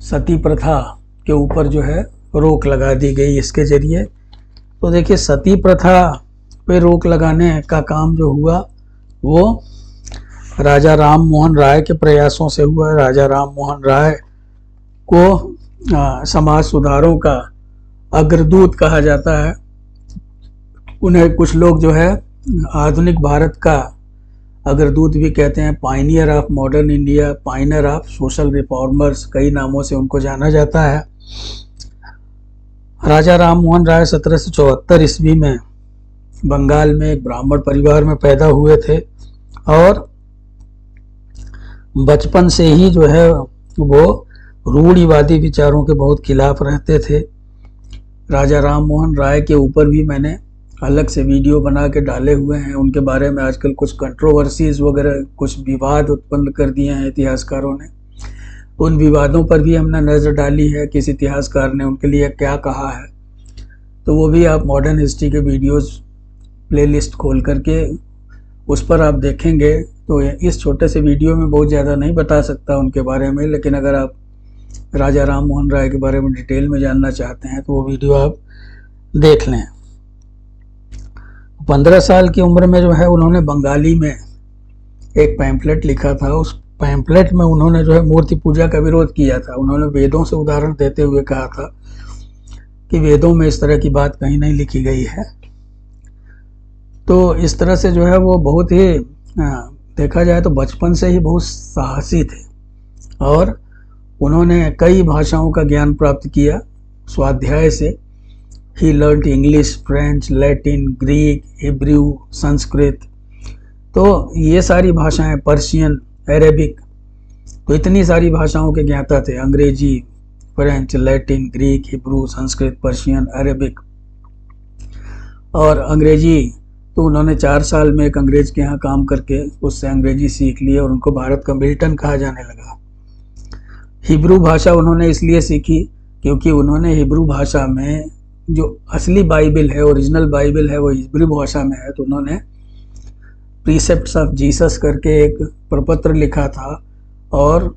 Speaker 1: सती प्रथा के ऊपर जो है रोक लगा दी गई इसके जरिए। तो देखिए, सती प्रथा पे रोक लगाने का काम जो हुआ वो राजा राम मोहन राय के प्रयासों से हुआ। राजा राम मोहन राय को समाज सुधारों का अग्रदूत कहा जाता है। उन्हें कुछ लोग जो है आधुनिक भारत का अग्रदूत भी कहते हैं। Pioneer of modern India, Pioneer of social reformers, कई नामों से उनको जाना जाता है। राजा राम मोहन राय 1774 ईस्वी में बंगाल में एक ब्राह्मण परिवार में पैदा हुए थे, और बचपन से ही जो है वो रूढ़िवादी विचारों के बहुत खिलाफ रहते थे। राजा राम मोहन राय के ऊपर भी मैंने अलग से वीडियो बना के डाले हुए हैं। उनके बारे में आजकल कुछ कंट्रोवर्सीज वगैरह, कुछ विवाद उत्पन्न कर दिए हैं इतिहासकारों ने। उन विवादों पर भी हमने नज़र डाली है, किस इतिहासकार ने उनके लिए क्या कहा है। तो वो भी आप मॉडर्न हिस्ट्री के वीडियोस प्लेलिस्ट खोल करके उस पर आप देखेंगे। तो इस छोटे से वीडियो में बहुत ज़्यादा नहीं बता सकता उनके बारे में, लेकिन अगर आप राजा राम मोहन राय के बारे में डिटेल में जानना चाहते हैं तो वो वीडियो आप देख लें। 15 साल की उम्र में जो है उन्होंने बंगाली में एक पैम्फलेट लिखा था। उस पैम्फलेट में उन्होंने जो है मूर्ति पूजा का विरोध किया था। उन्होंने वेदों से उदाहरण देते हुए कहा था कि वेदों में इस तरह की बात कहीं नहीं लिखी गई है। तो इस तरह से जो है वो बहुत ही देखा जाए तो बचपन से ही बहुत साहसी थे, और उन्होंने कई भाषाओं का ज्ञान प्राप्त किया स्वाध्याय से। He learned English, French, Latin, Greek, Hebrew, Sanskrit. तो ये सारी भाषाएं, पर्शियन, अरेबिक, तो इतनी सारी भाषाओं के ज्ञाता थे। अंग्रेजी, French, Latin, Greek, Hebrew, Sanskrit, Persian, Arabic. और अंग्रेजी तो उन्होंने 4 साल में एक अंग्रेज के यहाँ काम करके उससे अंग्रेजी सीख ली और उनको भारत का मिल्टन कहा जाने लगा। हिब्रू भाषा उन्होंने इसलिए सीखी क्योंकि उन्होंने हिब्रू भाषा में जो असली बाइबल है, ओरिजिनल बाइबल है, वो हिब्रू भाषा में है। तो उन्होंने प्रीसेप्ट्स ऑफ जीसस करके एक प्रपत्र लिखा था, और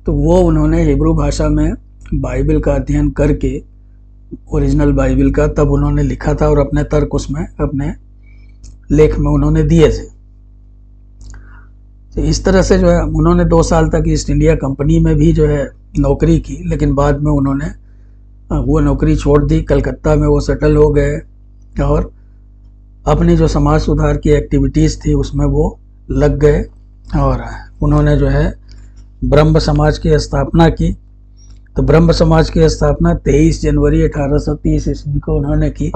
Speaker 1: तो वो उन्होंने हिब्रू भाषा में बाइबल का अध्ययन करके, ओरिजिनल बाइबल का, तब उन्होंने लिखा था और अपने तर्क उसमें, अपने लेख में उन्होंने दिए थे। तो इस तरह से जो है उन्होंने 2 साल तक ईस्ट इंडिया कंपनी में भी जो है नौकरी की, लेकिन बाद में उन्होंने वो नौकरी छोड़ दी। कलकत्ता में वो सेटल हो गए और अपनी जो समाज सुधार की एक्टिविटीज़ थी उसमें वो लग गए, और उन्होंने जो है ब्रह्म समाज की स्थापना की। तो ब्रह्म समाज की स्थापना 23 जनवरी 1830 ईस्वी को उन्होंने की,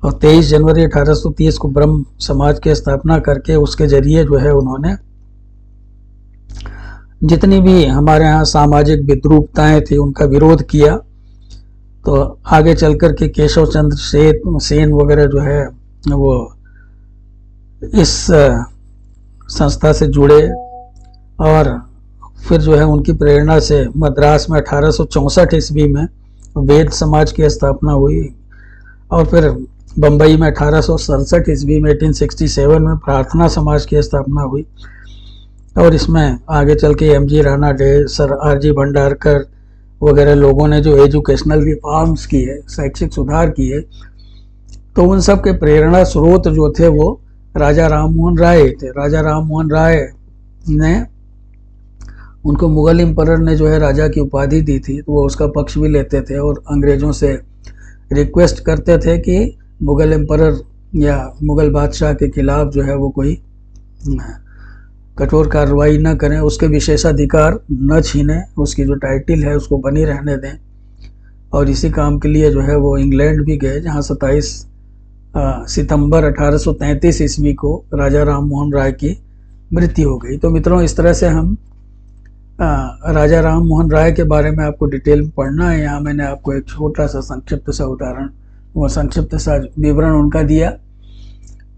Speaker 1: और 23 जनवरी 1830 को ब्रह्म समाज की स्थापना करके उसके जरिए जो है उन्होंने जितनी भी हमारे यहाँ सामाजिक विद्रूपताएं थी उनका विरोध किया। तो आगे चल कर के केशव चंद्र सेन वगैरह जो है वो इस संस्था से जुड़े, और फिर जो है उनकी प्रेरणा से मद्रास में 1864 ईस्वी में वेद समाज की स्थापना हुई, और फिर बम्बई में 1867 ईस्वी में 1867 में प्रार्थना समाज की स्थापना हुई। और इसमें आगे चल के MG. Rana day, sir RG. Bhandarkar वगैरह लोगों ने जो एजुकेशनल रिफॉर्म्स की है, शैक्षिक सुधार किए, तो उन सब के प्रेरणा स्रोत जो थे वो राजा राम मोहन राय थे। राजा राम मोहन राय ने, उनको मुगल एम्परर ने जो है राजा की उपाधि दी थी, तो वो उसका पक्ष भी लेते थे और अंग्रेज़ों से रिक्वेस्ट करते थे कि मुगल एम्परर या मुगल बादशाह के खिलाफ जो है वो कोई कठोर कार्रवाई न करें, उसके विशेषाधिकार न छीनें, उसकी जो टाइटल है उसको बनी रहने दें। और इसी काम के लिए जो है वो इंग्लैंड भी गए, जहाँ 27 सितंबर 1833 ईस्वी को राजा राम मोहन राय की मृत्यु हो गई। तो मित्रों, इस तरह से हम राजा राम मोहन राय के बारे में आपको डिटेल में पढ़ना है। यहाँ मैंने आपको एक छोटा सा संक्षिप्त सा उदाहरण, वो संक्षिप्त सा विवरण उनका दिया।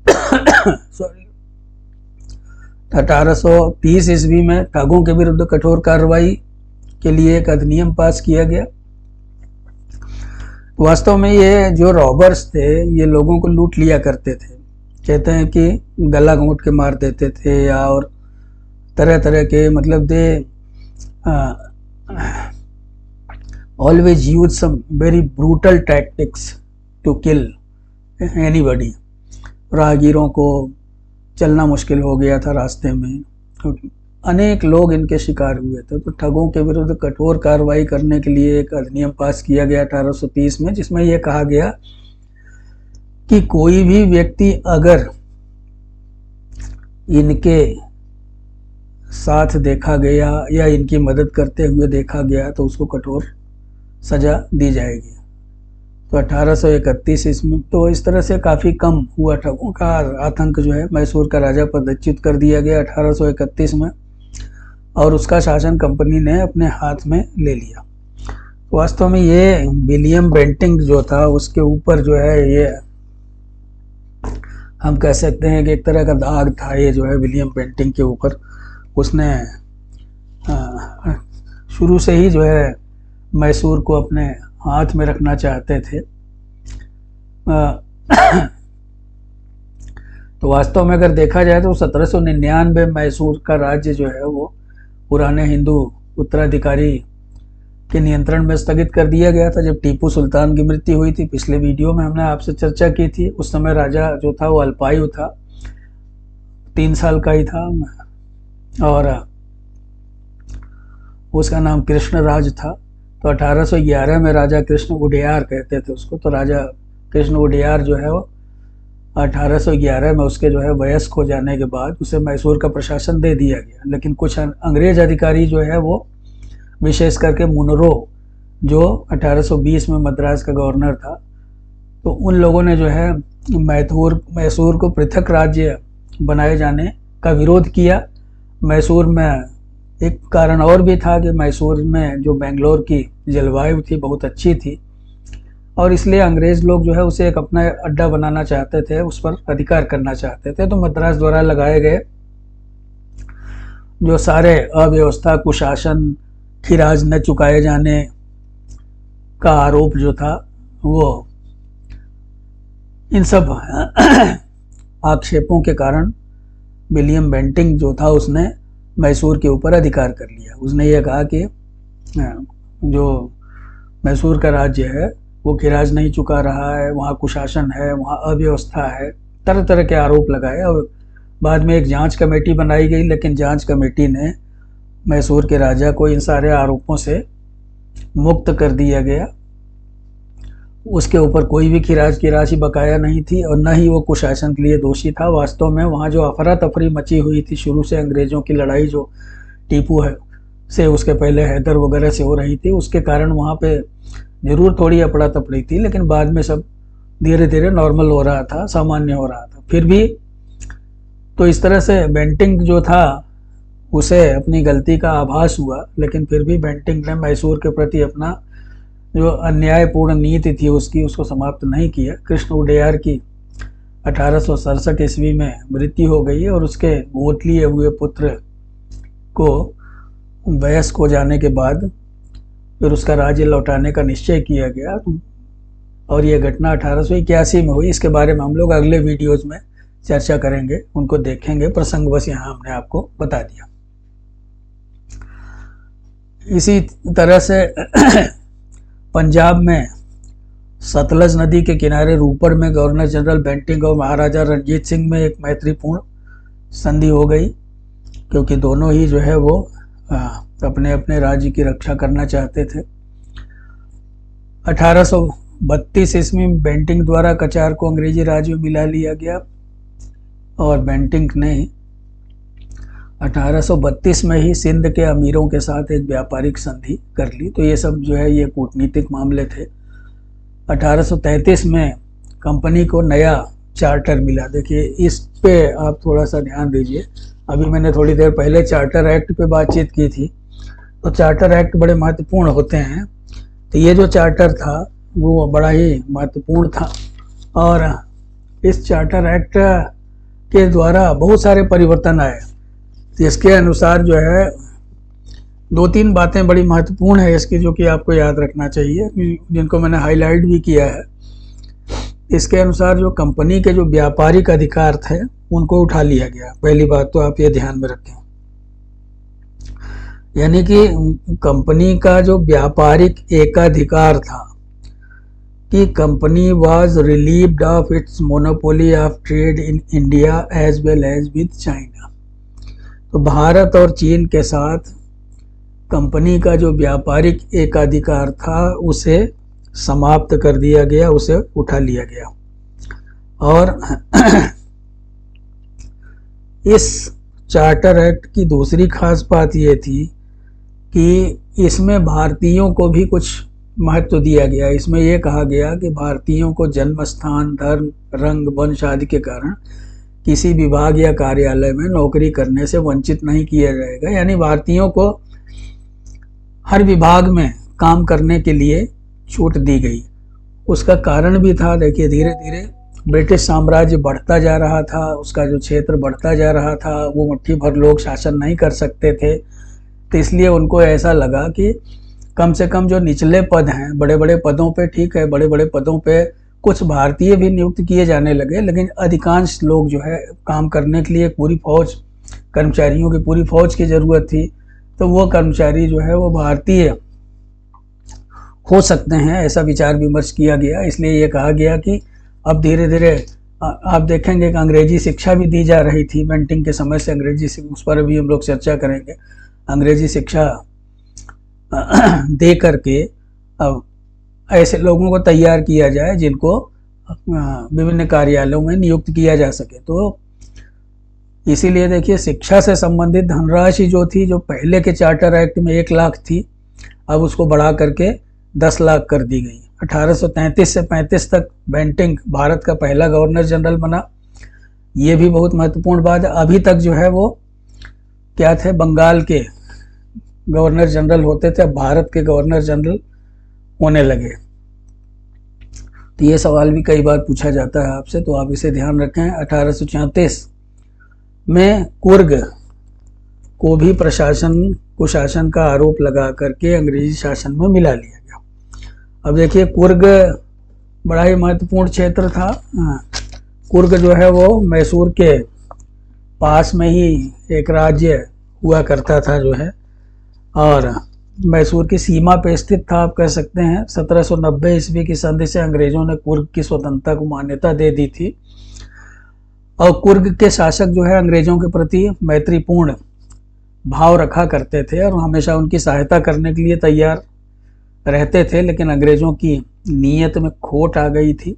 Speaker 1: सॉरी, 1830 ईस्वी में ठगों के विरुद्ध कठोर कार्रवाई के लिए एक अधिनियम पास किया गया। वास्तव में ये जो रॉबर्स थे, ये लोगों को लूट लिया करते थे। कहते हैं कि गला घोंट के मार देते थे, या और तरह तरह के, मतलब they always use some very brutal tactics to kill anybody. राहगीरों को चलना मुश्किल हो गया था रास्ते में, क्योंकि अनेक लोग इनके शिकार हुए थे। तो ठगों के विरुद्ध कठोर कार्रवाई करने के लिए एक अधिनियम पास किया गया 1830 में, जिसमें यह कहा गया कि कोई भी व्यक्ति अगर इनके साथ देखा गया या इनकी मदद करते हुए देखा गया तो उसको कठोर सजा दी जाएगी। तो 1831 ईस्वी, तो इस तरह से काफ़ी कम हुआ ठगों का आतंक जो है मैसूर का राजा पदच्युत कर दिया गया 1831 में, और उसका शासन कंपनी ने अपने हाथ में ले लिया। वास्तव में ये विलियम बेंटिंक जो था, उसके ऊपर जो है ये हम कह सकते हैं कि एक तरह का दाग था ये जो है विलियम बेंटिंक के ऊपर। उसने शुरू से ही जो है मैसूर को अपने हाथ में रखना चाहते थे। तो वास्तव में अगर देखा जाए तो 1799 मैसूर का राज्य जो है वो पुराने हिंदू उत्तराधिकारी के नियंत्रण में स्थगित कर दिया गया था, जब टीपू सुल्तान की मृत्यु हुई थी। पिछले वीडियो में हमने आपसे चर्चा की थी। उस समय राजा जो था वो अल्पायु था, 3 साल का ही था, और उसका नाम कृष्णराज था। तो 1811 में राजा कृष्ण उडियार कहते थे उसको, तो राजा कृष्ण उडियार जो है वो 1811 में उसके जो है वयस्क हो जाने के बाद उसे मैसूर का प्रशासन दे दिया गया। लेकिन कुछ अंग्रेज अधिकारी जो है वो, विशेष करके मुनरो जो 1820 में मद्रास का गवर्नर था, तो उन लोगों ने जो है मैसूर को पृथक राज्य बनाए जाने का विरोध किया। मैसूर में एक कारण और भी था कि मैसूर में जो बेंगलोर की जलवायु थी बहुत अच्छी थी, और इसलिए अंग्रेज़ लोग जो है उसे एक अपना अड्डा बनाना चाहते थे, उस पर अधिकार करना चाहते थे। तो मद्रास द्वारा लगाए गए जो सारे अव्यवस्था, कुशासन, खिराज न चुकाए जाने का आरोप जो था, वो इन सब आक्षेपों के कारण विलियम बेंटिंक जो था उसने मैसूर के ऊपर अधिकार कर लिया। उसने ये कहा कि जो मैसूर का राज्य है वो खिराज नहीं चुका रहा है, वहाँ कुशासन है, वहाँ अव्यवस्था है, तरह तरह के आरोप लगाए। और बाद में एक जांच कमेटी बनाई गई, लेकिन जांच कमेटी ने मैसूर के राजा को इन सारे आरोपों से मुक्त कर दिया गया। उसके ऊपर कोई भी खिराज की राशि बकाया नहीं थी, और न ही वो कुशासन के लिए दोषी था। वास्तव में वहाँ जो अफरा तफरी मची हुई थी शुरू से, अंग्रेज़ों की लड़ाई जो टीपू है से, उसके पहले हैदर वगैरह से हो रही थी, उसके कारण वहाँ पे ज़रूर थोड़ी अफरा तफरी थी, लेकिन बाद में सब धीरे धीरे नॉर्मल हो रहा था, सामान्य हो रहा था। फिर भी तो इस तरह से बेंटिंक जो था उसे अपनी गलती का आभास हुआ, लेकिन फिर भी बेंटिंक ने मैसूर के प्रति अपना जो अन्यायपूर्ण नीति थी उसको समाप्त नहीं किया। कृष्ण उडेयार की 1867 ईस्वी में मृत्यु हो गई और उसके गोद लिए हुए पुत्र को वयस्क हो जाने के बाद फिर उसका राज्य लौटाने का निश्चय किया गया और यह घटना 1881 में हुई। इसके बारे में हम लोग अगले वीडियोज में चर्चा करेंगे, उनको देखेंगे। प्रसंगवश यहाँ हमने आपको बता दिया। इसी तरह से पंजाब में सतलज नदी के किनारे रूपड़ में गवर्नर जनरल बेंटिंक और महाराजा रणजीत सिंह में एक मैत्रीपूर्ण संधि हो गई, क्योंकि दोनों ही जो है वो अपने अपने राज्य की रक्षा करना चाहते थे। 1832 ईस्वी में बेंटिंक द्वारा कचार को अंग्रेजी राज्य में मिला लिया गया और बेंटिंक ने 1832 में ही सिंध के अमीरों के साथ एक व्यापारिक संधि कर ली। तो ये सब जो है ये कूटनीतिक मामले थे। 1833 में कंपनी को नया चार्टर मिला। देखिए इस पे आप थोड़ा सा ध्यान दीजिए। अभी मैंने थोड़ी देर पहले चार्टर एक्ट पे बातचीत की थी, तो चार्टर एक्ट बड़े महत्वपूर्ण होते हैं। तो ये जो चार्टर था वो बड़ा ही महत्वपूर्ण था और इस चार्टर एक्ट के द्वारा बहुत सारे परिवर्तन आए। तो इसके अनुसार जो है 2-3 बातें बड़ी महत्वपूर्ण है इसकी, जो कि आपको याद रखना चाहिए, जिनको मैंने हाईलाइट भी किया है। इसके अनुसार जो कंपनी के जो व्यापारिक अधिकार थे उनको उठा लिया गया। पहली बात तो आप ये ध्यान में रखें, यानी कि कंपनी का जो व्यापारिक एकाधिकार था कि company was relieved of its monopoly of trade in India as well as with China. तो भारत और चीन के साथ कंपनी का जो व्यापारिक एकाधिकार था उसे समाप्त कर दिया गया, उसे उठा लिया गया। और इस चार्टर एक्ट की दूसरी खास बात ये थी कि इसमें भारतीयों को भी कुछ महत्व दिया गया। इसमें यह कहा गया कि भारतीयों को जन्म स्थान, धर्म, रंग, वंश आदि के कारण किसी विभाग या कार्यालय में नौकरी करने से वंचित नहीं किया जाएगा। यानी भारतीयों को हर विभाग में काम करने के लिए छूट दी गई। उसका कारण भी था, देखिए धीरे धीरे ब्रिटिश साम्राज्य बढ़ता जा रहा था, उसका जो क्षेत्र बढ़ता जा रहा था, वो मुट्ठी भर लोग शासन नहीं कर सकते थे। तो इसलिए उनको ऐसा लगा कि कम से कम जो निचले पद हैं, बड़े बड़े पदों पे ठीक है, बड़े बड़े पदों पे कुछ भारतीय भी नियुक्त किए जाने लगे, लेकिन अधिकांश लोग जो है काम करने के लिए एक पूरी फौज, कर्मचारियों की पूरी फौज की ज़रूरत थी। तो वो कर्मचारी जो है वो भारतीय हो सकते हैं, ऐसा विचार विमर्श किया गया। इसलिए ये कहा गया कि अब धीरे धीरे आप देखेंगे कि अंग्रेजी शिक्षा भी दी जा रही थी। बेंटिंक के समय से अंग्रेजी, उस पर भी हम लोग चर्चा करेंगे। अंग्रेजी शिक्षा दे करके अब ऐसे लोगों को तैयार किया जाए जिनको विभिन्न कार्यालयों में नियुक्त किया जा सके। तो इसीलिए देखिए शिक्षा से संबंधित धनराशि जो थी, जो पहले के चार्टर एक्ट में 1 लाख थी, अब उसको बढ़ा करके 10 लाख कर दी गई। 1833 से 35 तक बेंटिंक भारत का पहला गवर्नर जनरल बना। ये भी बहुत महत्वपूर्ण बात है। अभी तक जो है वो क्या थे, बंगाल के गवर्नर जनरल होते थे, अब भारत के गवर्नर जनरल होने लगे। तो ये सवाल भी कई बार पूछा जाता है आपसे, तो आप इसे ध्यान रखें। 1834 में कुर्ग को भी प्रशासन कुशासन का आरोप लगा करके अंग्रेजी शासन में मिला लिया गया। अब देखिए कुर्ग बड़ा ही महत्वपूर्ण क्षेत्र था। कुर्ग जो है वो मैसूर के पास में ही एक राज्य हुआ करता था जो है, और मैसूर की सीमा पे स्थित था, आप कह सकते हैं। 1790 ईस्वी की संधि से अंग्रेजों ने कुर्ग की स्वतंत्रता को मान्यता दे दी थी और कुर्ग के शासक जो है अंग्रेजों के प्रति मैत्रीपूर्ण भाव रखा करते थे और हमेशा उनकी सहायता करने के लिए तैयार रहते थे। लेकिन अंग्रेजों की नीयत में खोट आ गई थी।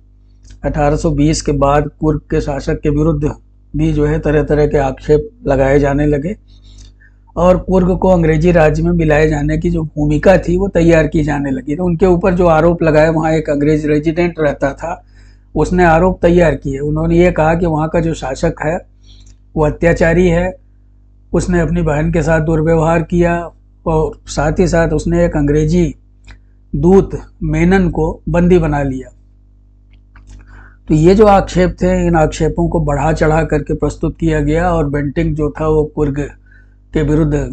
Speaker 1: 1820 के बाद कुर्ग के शासक के विरुद्ध भी जो है तरह तरह के आक्षेप लगाए जाने लगे और कुर्ग को अंग्रेजी राज्य में मिलाए जाने की जो भूमिका थी वो तैयार की जाने लगी। तो उनके ऊपर जो आरोप लगाए, वहाँ एक अंग्रेज रेजिडेंट रहता था, उसने आरोप तैयार किए। उन्होंने ये कहा कि वहाँ का जो शासक है वो अत्याचारी है, उसने अपनी बहन के साथ दुर्व्यवहार किया और साथ ही साथ उसने एक अंग्रेजी दूत मेनन को बंदी बना लिया। तो ये जो आक्षेप थे, इन आक्षेपों को बढ़ा चढ़ा करके प्रस्तुत किया गया और बेंटिंक जो था वो कुर्ग के विरुद्ध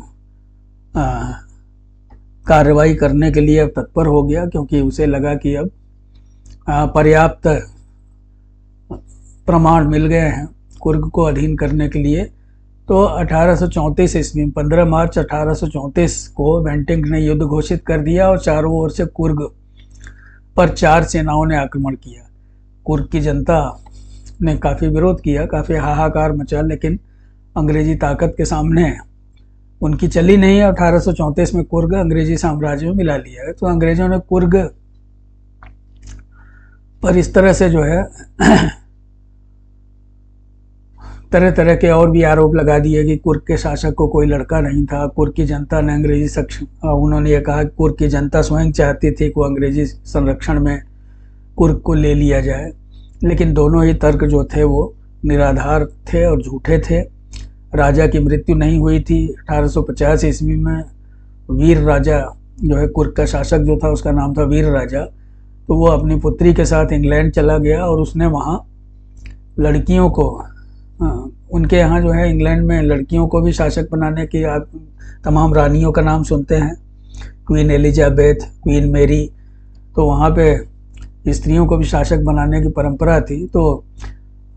Speaker 1: कार्रवाई करने के लिए अब तत्पर हो गया, क्योंकि उसे लगा कि अब पर्याप्त प्रमाण मिल गए हैं कुर्ग को अधीन करने के लिए। तो 1834 ईस्वी में 15 मार्च 1834 को बेंटिंक ने युद्ध घोषित कर दिया और चारों ओर से कुर्ग पर 4 सेनाओं ने आक्रमण किया। कुर्ग की जनता ने काफ़ी विरोध किया, काफ़ी हाहाकार मचा, लेकिन अंग्रेजी ताकत के सामने उनकी चली नहीं। 1834 में कुर्ग अंग्रेजी साम्राज्य में मिला लिया है। तो अंग्रेजों ने कुर्ग पर इस तरह से जो है तरह तरह के और भी आरोप लगा दिए कि कुर्ग के शासक को कोई लड़का नहीं था। कुर्ग की जनता ने उन्होंने ये कहा कि कुर्ग की जनता स्वयं चाहती थी कि वो अंग्रेजी संरक्षण में कुर्ग को ले लिया जाए, लेकिन दोनों ही तर्क जो थे वो निराधार थे और झूठे थे। राजा की मृत्यु नहीं हुई थी। 1850 ईस्वी में वीर राजा जो है, कुर्ग का शासक जो था उसका नाम था वीर राजा, तो वो अपनी पुत्री के साथ इंग्लैंड चला गया और उसने वहाँ लड़कियों को, उनके यहाँ जो है इंग्लैंड में लड़कियों को भी शासक बनाने की, आप तमाम रानियों का नाम सुनते हैं, क्वीन एलिजाबेथ, क्वीन मेरी, तो वहाँ पे स्त्रियों को भी शासक बनाने की परंपरा थी। तो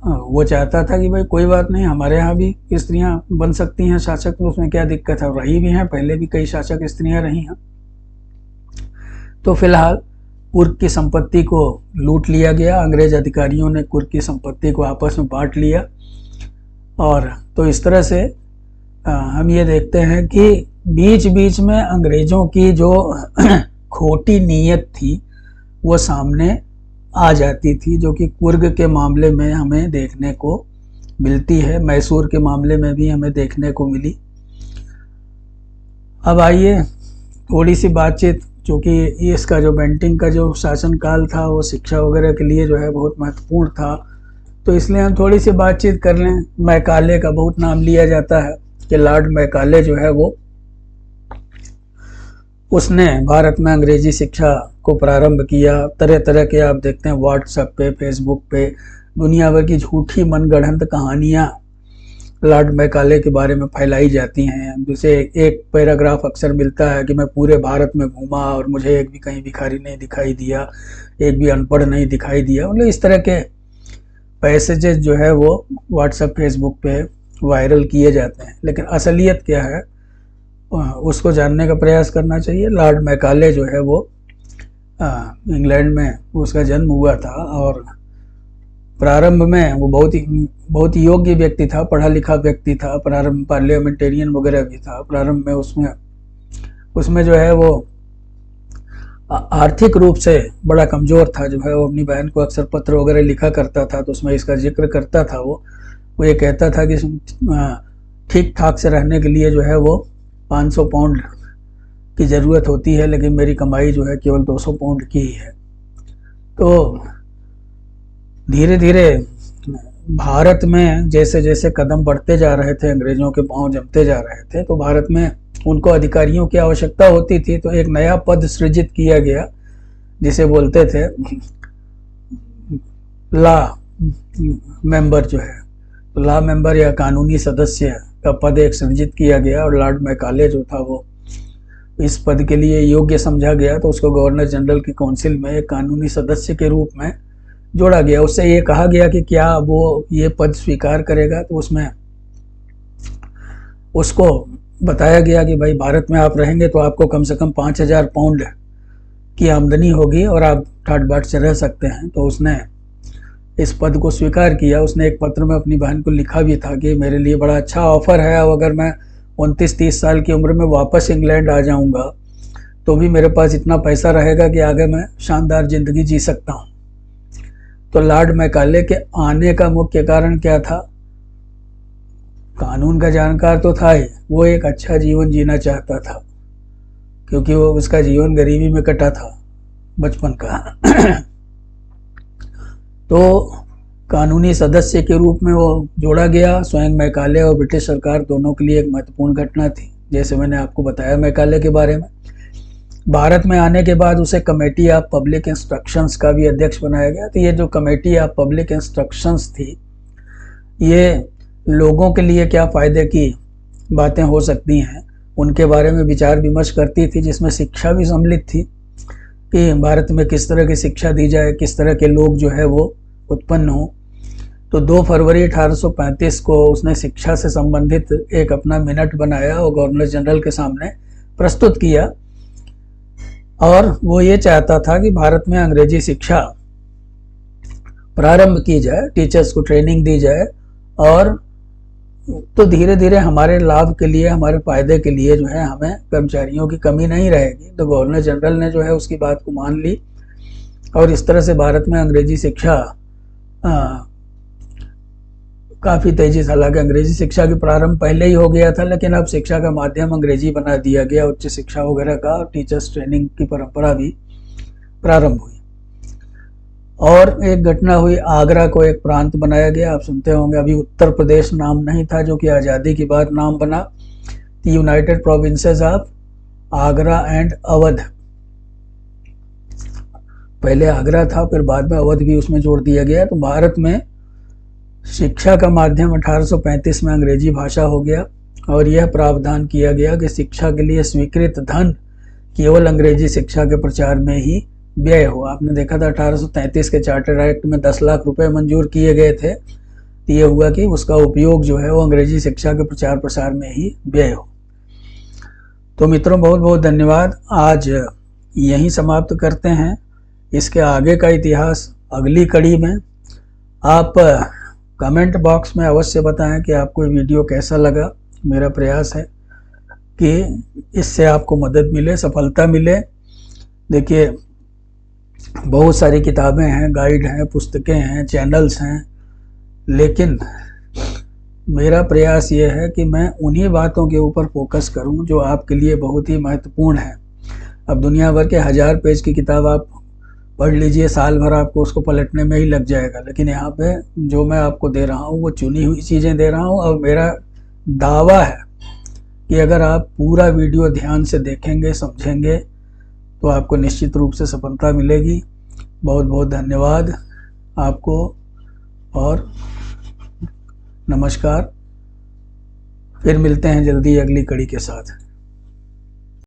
Speaker 1: वो चाहता था कि भाई कोई बात नहीं, हमारे यहाँ भी स्त्रियाँ बन सकती हैं शासक, तो उसमें क्या दिक्कत है, रही भी हैं, पहले भी कई शासक स्त्रियाँ रही हैं। तो फिलहाल कुर्ग की संपत्ति को लूट लिया गया। अंग्रेज अधिकारियों ने कुर्ग की संपत्ति को आपस में बांट लिया। और तो इस तरह से हम ये देखते हैं कि बीच बीच में अंग्रेज़ों की जो खोटी नीयत थी वो सामने आ जाती थी, जो कि कुर्ग के मामले में हमें देखने को मिलती है, मैसूर के मामले में भी हमें देखने को मिली। अब आइए थोड़ी सी बातचीत, क्योंकि इसका जो बेंटिंक का जो शासनकाल था वो शिक्षा वगैरह के लिए जो है बहुत महत्वपूर्ण था, तो इसलिए हम थोड़ी सी बातचीत कर लें। मैकाले का बहुत नाम लिया जाता है कि लॉर्ड मैकाले जो है वो उसने भारत में अंग्रेजी शिक्षा को प्रारंभ किया। तरह तरह के आप देखते हैं व्हाट्सएप पे, फेसबुक पे दुनिया भर की झूठी मनगढ़ंत कहानियाँ लॉर्ड मैकाले के बारे में फैलाई जाती हैं। जैसे एक पैराग्राफ अक्सर मिलता है कि मैं पूरे भारत में घूमा और मुझे एक भी कहीं भिखारी नहीं दिखाई दिया, एक भी अनपढ़ नहीं दिखाई दिया। मतलब इस तरह के पैसेजेस जो है वो व्हाट्सएप फेसबुक पे वायरल किए जाते हैं, लेकिन असलियत क्या है उसको जानने का प्रयास करना चाहिए। लॉर्ड मैकाले जो है वो इंग्लैंड में उसका जन्म हुआ था और प्रारंभ में वो बहुत ही योग्य व्यक्ति था, पढ़ा लिखा व्यक्ति था, प्रारंभ पार्लियामेंटेरियन वगैरह भी था। प्रारंभ में उसमें जो है वो आर्थिक रूप से बड़ा कमज़ोर था। जो है वो अपनी बहन को अक्सर पत्र वगैरह लिखा करता था, तो उसमें इसका जिक्र करता था। वो ये कहता था कि ठीक ठाक से रहने के लिए जो है वो 500 पाउंड की ज़रूरत होती है, लेकिन मेरी कमाई जो है केवल 200 पाउंड की ही है। तो धीरे धीरे भारत में जैसे जैसे कदम बढ़ते जा रहे थे, अंग्रेज़ों के पांव जमते जा रहे थे, तो भारत में उनको अधिकारियों की आवश्यकता होती थी। तो एक नया पद सृजित किया गया जिसे बोलते थे लॉ मेंबर, जो है लॉ मेंबर या कानूनी सदस्य का पद एक सृजित किया गया। और लॉर्ड मैकाले जो था वो इस पद के लिए योग्य समझा गया, तो उसको गवर्नर जनरल की काउंसिल में एक कानूनी सदस्य के रूप में जोड़ा गया। उससे ये कहा गया कि क्या वो ये पद स्वीकार करेगा, तो उसमें उसको बताया गया कि भाई भारत में आप रहेंगे तो आपको कम से कम 5000 पाउंड की आमदनी होगी और आप ठाट बाट से रह सकते हैं। तो उसने इस पद को स्वीकार किया। उसने एक पत्र में अपनी बहन को लिखा भी था कि मेरे लिए बड़ा अच्छा ऑफर है, और अगर मैं 29-30 साल की उम्र में वापस इंग्लैंड आ जाऊंगा तो भी मेरे पास इतना पैसा रहेगा कि आगे मैं शानदार ज़िंदगी जी सकता हूँ। तो लॉर्ड मैकाले के आने का मुख्य कारण क्या था? कानून का जानकार तो था ही, वो एक अच्छा जीवन जीना चाहता था, क्योंकि वो उसका जीवन गरीबी में कटा था बचपन का। तो कानूनी सदस्य के रूप में वो जोड़ा गया। स्वयं मैकाले और ब्रिटिश सरकार दोनों के लिए एक महत्वपूर्ण घटना थी, जैसे मैंने आपको बताया मैकाले के बारे में। भारत में आने के बाद उसे कमेटी ऑफ पब्लिक इंस्ट्रक्शंस का भी अध्यक्ष बनाया गया। तो ये जो कमेटी ऑफ पब्लिक इंस्ट्रक्शंस थी, ये लोगों के लिए क्या फ़ायदे की बातें हो सकती हैं उनके बारे में विचार विमर्श करती थी, जिसमें शिक्षा भी सम्मिलित थी कि भारत में किस तरह की शिक्षा दी जाए, किस तरह के लोग जो है वो उत्पन्न हों। तो 2 फरवरी 1835 को उसने शिक्षा से संबंधित एक अपना मिनट बनाया और गवर्नर जनरल के सामने प्रस्तुत किया, और वो ये चाहता था कि भारत में अंग्रेजी शिक्षा प्रारंभ की जाए, टीचर्स को ट्रेनिंग दी जाए, और तो धीरे धीरे हमारे लाभ के लिए, हमारे फायदे के लिए जो है हमें कर्मचारियों की कमी नहीं रहेगी। तो गवर्नर जनरल ने जो है उसकी बात को मान ली, और इस तरह से भारत में अंग्रेजी शिक्षा काफ़ी तेजी से, हालांकि अंग्रेजी शिक्षा की प्रारंभ पहले ही हो गया था, लेकिन अब शिक्षा का माध्यम अंग्रेजी बना दिया गया। उच्च शिक्षा वगैरह का, टीचर्स ट्रेनिंग की परंपरा भी प्रारंभ हुई। और एक घटना हुई, आगरा को एक प्रांत बनाया गया। आप सुनते होंगे, अभी उत्तर प्रदेश नाम नहीं था, जो कि आज़ादी के बाद नाम बना, United provinces of Agra and Awadh. पहले आगरा था, फिर बाद में अवध भी उसमें जोड़ दिया गया। तो भारत में शिक्षा का माध्यम 1835 में अंग्रेजी भाषा हो गया, और यह प्रावधान किया गया कि शिक्षा के लिए स्वीकृत धन केवल अंग्रेजी शिक्षा के प्रचार में ही व्यय हो। आपने देखा था 1833 के चार्टर एक्ट में 10 लाख रुपए मंजूर किए गए थे। तो ये हुआ कि उसका उपयोग जो है वो अंग्रेजी शिक्षा के प्रचार प्रसार में ही व्यय हो। तो मित्रों, बहुत बहुत धन्यवाद। आज यहीं समाप्त करते हैं। इसके आगे का इतिहास अगली कड़ी में। आप कमेंट बॉक्स में अवश्य बताएं कि आपको ये वीडियो कैसा लगा। मेरा प्रयास है कि इससे आपको मदद मिले, सफलता मिले। देखिए, बहुत सारी किताबें हैं, गाइड हैं, पुस्तकें हैं, चैनल्स हैं, लेकिन मेरा प्रयास ये है कि मैं उन्हीं बातों के ऊपर फोकस करूं जो आपके लिए बहुत ही महत्वपूर्ण है। अब दुनिया भर के 1000 पेज की किताब आप पढ़ लीजिए, साल भर आपको उसको पलटने में ही लग जाएगा। लेकिन यहाँ पे जो मैं आपको दे रहा हूँ वो चुनी हुई चीज़ें दे रहा हूँ, और मेरा दावा है कि अगर आप पूरा वीडियो ध्यान से देखेंगे, समझेंगे, तो आपको निश्चित रूप से सफलता मिलेगी। बहुत बहुत धन्यवाद आपको, और नमस्कार। फिर मिलते हैं जल्दी अगली कड़ी के साथ।